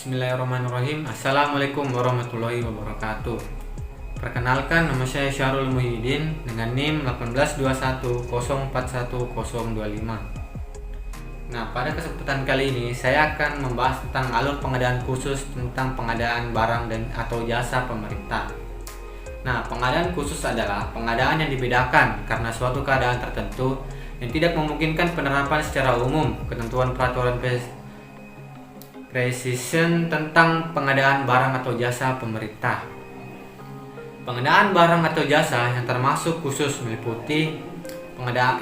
Bismillahirrahmanirrahim. Assalamualaikum warahmatullahi wabarakatuh. Perkenalkan, nama saya Syarul Muhyiddin dengan NIM 181041025. Nah, pada kesempatan kali ini saya akan membahas tentang alur pengadaan khusus tentang pengadaan barang dan atau jasa pemerintah. Nah, pengadaan khusus adalah pengadaan yang dibedakan karena suatu keadaan tertentu yang tidak memungkinkan penerapan secara umum ketentuan peraturan Precision tentang pengadaan barang atau jasa pemerintah. Pengadaan barang atau jasa yang termasuk khusus meliputi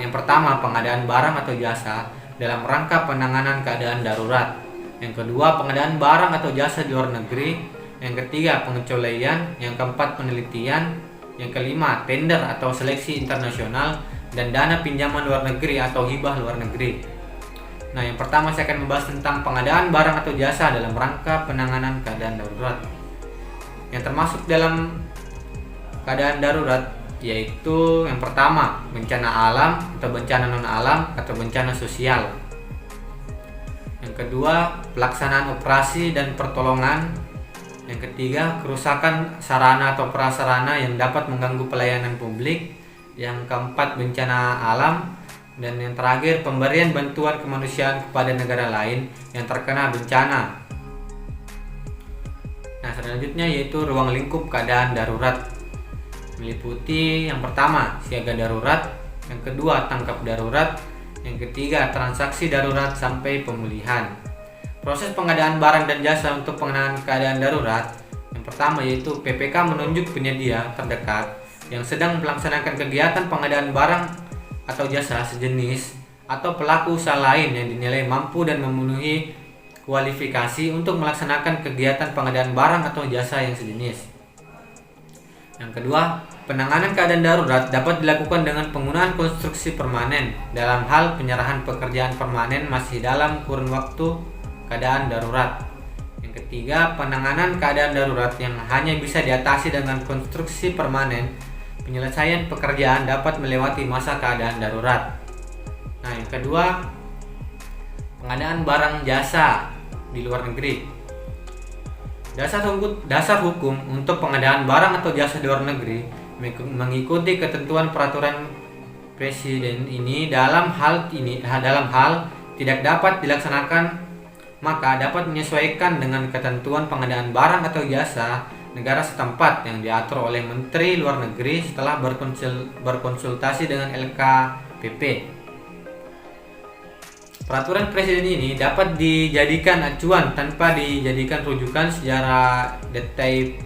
yang pertama, pengadaan barang atau jasa dalam rangka penanganan keadaan darurat. Yang kedua, pengadaan barang atau jasa di luar negeri. Yang ketiga, pengecualian. Yang keempat, penelitian. Yang kelima, tender atau seleksi internasional, dan dana pinjaman luar negeri atau hibah luar negeri. Nah, yang pertama saya akan membahas tentang pengadaan barang atau jasa dalam rangka penanganan keadaan darurat. Yang termasuk dalam keadaan darurat yaitu yang pertama, bencana alam atau bencana non alam atau bencana sosial. Yang kedua, pelaksanaan operasi dan pertolongan. Yang ketiga, kerusakan sarana atau prasarana yang dapat mengganggu pelayanan publik. Yang keempat, bencana alam. Dan yang terakhir, pemberian bantuan kemanusiaan kepada negara lain yang terkena bencana. Nah, selanjutnya yaitu ruang lingkup keadaan darurat. Meliputi yang pertama, siaga darurat. Yang kedua, tanggap darurat. Yang ketiga, transaksi darurat sampai pemulihan. Proses pengadaan barang dan jasa untuk penanganan keadaan darurat. Yang pertama yaitu PPK menunjuk penyedia terdekat yang sedang melaksanakan kegiatan pengadaan barang atau jasa sejenis atau pelaku usaha lain yang dinilai mampu dan memenuhi kualifikasi untuk melaksanakan kegiatan pengadaan barang atau jasa yang sejenis. Yang kedua, penanganan keadaan darurat dapat dilakukan dengan penggunaan konstruksi permanen dalam hal penyerahan pekerjaan permanen masih dalam kurun waktu keadaan darurat. Yang ketiga, penanganan keadaan darurat yang hanya bisa diatasi dengan konstruksi permanen. Penyelesaian pekerjaan dapat melewati masa keadaan darurat. Nah, yang kedua, pengadaan barang jasa di luar negeri. Dasar hukum untuk pengadaan barang atau jasa di luar negeri mengikuti ketentuan peraturan presiden ini dalam hal tidak dapat dilaksanakan, maka dapat menyesuaikan dengan ketentuan pengadaan barang atau jasa negara setempat yang diatur oleh Menteri Luar Negeri setelah berkonsultasi dengan LKPP. Peraturan Presiden ini dapat dijadikan acuan tanpa dijadikan rujukan secara detail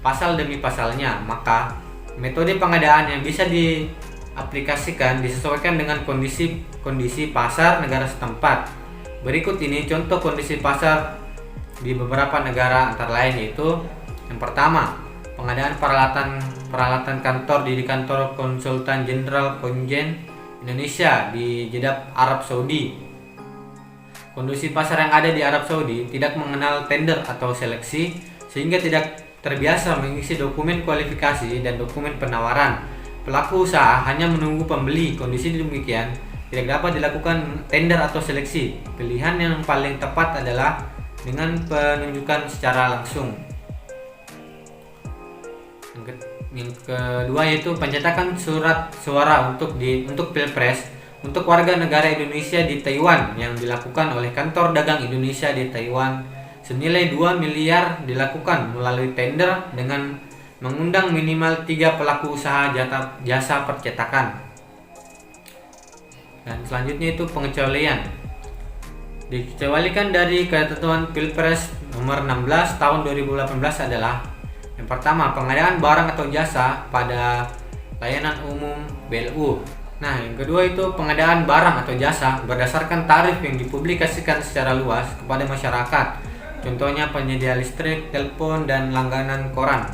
pasal demi pasalnya, maka metode pengadaan yang bisa diaplikasikan disesuaikan dengan kondisi pasar negara setempat. Berikut ini contoh kondisi pasar di beberapa negara antara lain yaitu yang pertama, pengadaan peralatan kantor di kantor konsultan jenderal Konjen Indonesia di Jeddah, Arab Saudi. Kondisi pasar yang ada di Arab Saudi tidak mengenal tender atau seleksi sehingga tidak terbiasa mengisi dokumen kualifikasi dan dokumen penawaran. Pelaku usaha hanya menunggu pembeli. Kondisi demikian tidak dapat dilakukan tender atau seleksi. Pilihan yang paling tepat adalah dengan penunjukan secara langsung. Yang kedua yaitu pencetakan surat suara untuk Pilpres untuk warga negara Indonesia di Taiwan yang dilakukan oleh Kantor Dagang Indonesia di Taiwan senilai 2 miliar dilakukan melalui tender dengan mengundang minimal 3 pelaku usaha jasa percetakan. Dan selanjutnya itu pengecualian. Dikecualikan dari ketentuan Pilpres nomor 16 tahun 2018 adalah yang pertama, pengadaan barang atau jasa pada layanan umum BLU. Nah, yang kedua itu pengadaan barang atau jasa berdasarkan tarif yang dipublikasikan secara luas kepada masyarakat. Contohnya penyedia listrik, telepon, dan langganan koran.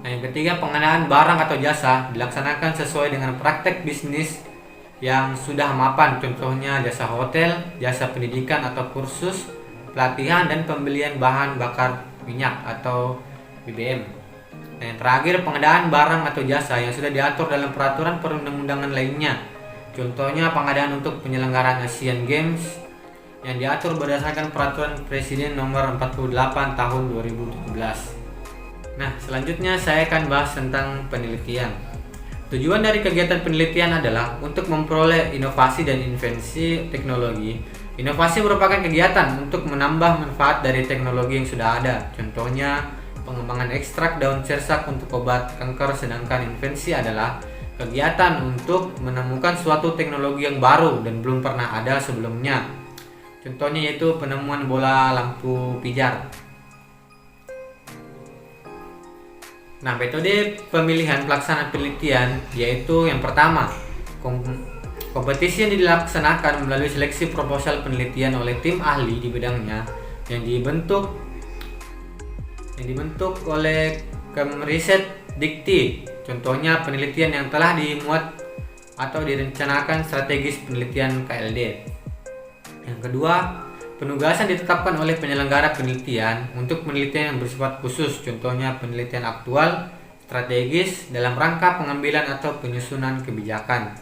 Nah, yang ketiga, pengadaan barang atau jasa dilaksanakan sesuai dengan praktek bisnis yang sudah mapan, contohnya jasa hotel, jasa pendidikan atau kursus, pelatihan, dan pembelian bahan bakar minyak atau BBM. Dan yang terakhir, pengadaan barang atau jasa yang sudah diatur dalam peraturan perundang-undangan lainnya, contohnya pengadaan untuk penyelenggaraan Asian Games, yang diatur berdasarkan Peraturan Presiden Nomor 48 Tahun 2017. Nah, selanjutnya saya akan bahas tentang penelitian. Tujuan dari kegiatan penelitian adalah untuk memperoleh inovasi dan invensi teknologi. Inovasi merupakan kegiatan untuk menambah manfaat dari teknologi yang sudah ada. Contohnya, pengembangan ekstrak daun sirsak untuk obat kanker, sedangkan invensi adalah kegiatan untuk menemukan suatu teknologi yang baru dan belum pernah ada sebelumnya. Contohnya yaitu penemuan bola lampu pijar. Nah, metode pemilihan pelaksanaan penelitian yaitu yang pertama, kompetisi yang dilaksanakan melalui seleksi proposal penelitian oleh tim ahli di bidangnya yang dibentuk oleh Kemriset Dikti. Contohnya penelitian yang telah dimuat atau direncanakan strategis penelitian KLD. Yang kedua, penugasan ditetapkan oleh penyelenggara penelitian untuk penelitian yang bersifat khusus, contohnya penelitian aktual, strategis dalam rangka pengambilan atau penyusunan kebijakan.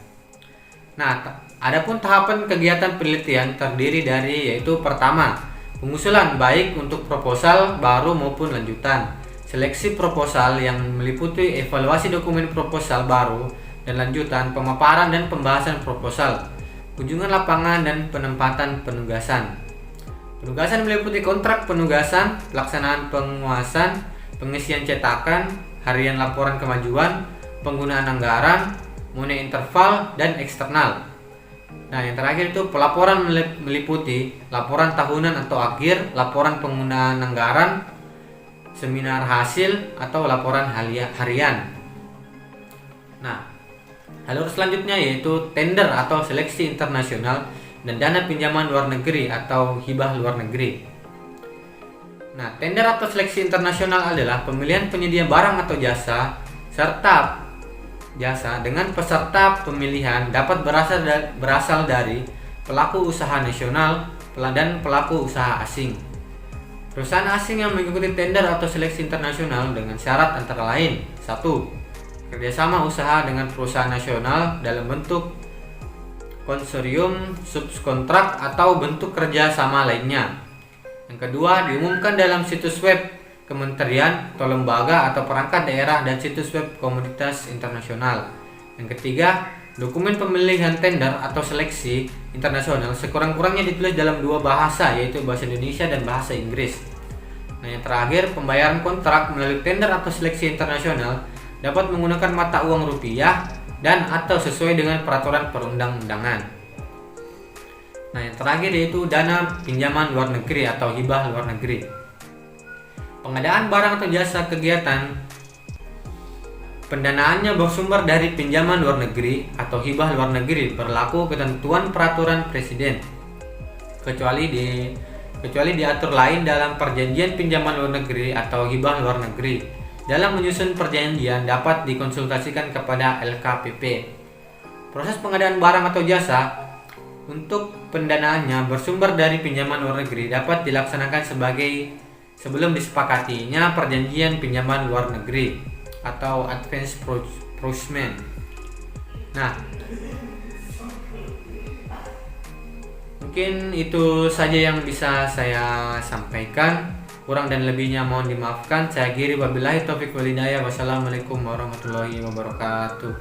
Nah, adapun tahapan kegiatan penelitian terdiri dari yaitu pertama, pengusulan baik untuk proposal baru maupun lanjutan, seleksi proposal yang meliputi evaluasi dokumen proposal baru dan lanjutan, pemaparan dan pembahasan proposal, kunjungan lapangan dan penempatan penugasan. Penugasan meliputi kontrak penugasan, pelaksanaan penguasaan, pengisian cetakan, harian laporan kemajuan, penggunaan anggaran, money interval, dan eksternal. Nah, yang terakhir itu pelaporan meliputi laporan tahunan atau akhir, laporan penggunaan anggaran, seminar hasil, atau laporan harian. Nah, alur selanjutnya yaitu tender atau seleksi internasional dan dana pinjaman luar negeri atau hibah luar negeri. Nah, tender atau seleksi internasional adalah pemilihan penyedia barang atau jasa serta jasa dengan peserta pemilihan dapat berasal dari pelaku usaha nasional dan pelaku usaha asing. Perusahaan asing yang mengikuti tender atau seleksi internasional dengan syarat antara lain: 1. Kerjasama usaha dengan perusahaan nasional dalam bentuk konsorsium, subkontrak, atau bentuk kerja sama lainnya. Yang kedua, diumumkan dalam situs web kementerian atau lembaga atau perangkat daerah dan situs web komunitas internasional. Yang ketiga, dokumen pemilihan tender atau seleksi internasional sekurang-kurangnya ditulis dalam 2 bahasa, yaitu bahasa Indonesia dan bahasa Inggris. Nah, yang terakhir, pembayaran kontrak melalui tender atau seleksi internasional dapat menggunakan mata uang rupiah dan atau sesuai dengan peraturan perundang-undangan. Nah, yang terakhir yaitu dana pinjaman luar negeri atau hibah luar negeri. Pengadaan barang atau jasa kegiatan pendanaannya bersumber dari pinjaman luar negeri atau hibah luar negeri, berlaku ketentuan peraturan presiden kecuali diatur lain dalam perjanjian pinjaman luar negeri atau hibah luar negeri. Dalam menyusun perjanjian dapat dikonsultasikan kepada LKPP. Proses pengadaan barang atau jasa untuk pendanaannya bersumber dari pinjaman luar negeri dapat dilaksanakan sebelum disepakatinya perjanjian pinjaman luar negeri atau advance purchasement. Nah, mungkin itu saja yang bisa saya sampaikan. Kurang dan lebihnya mohon dimaafkan. Saya Giri, wabillahi taufiq wal hidayah. Wassalamualaikum warahmatullahi wabarakatuh.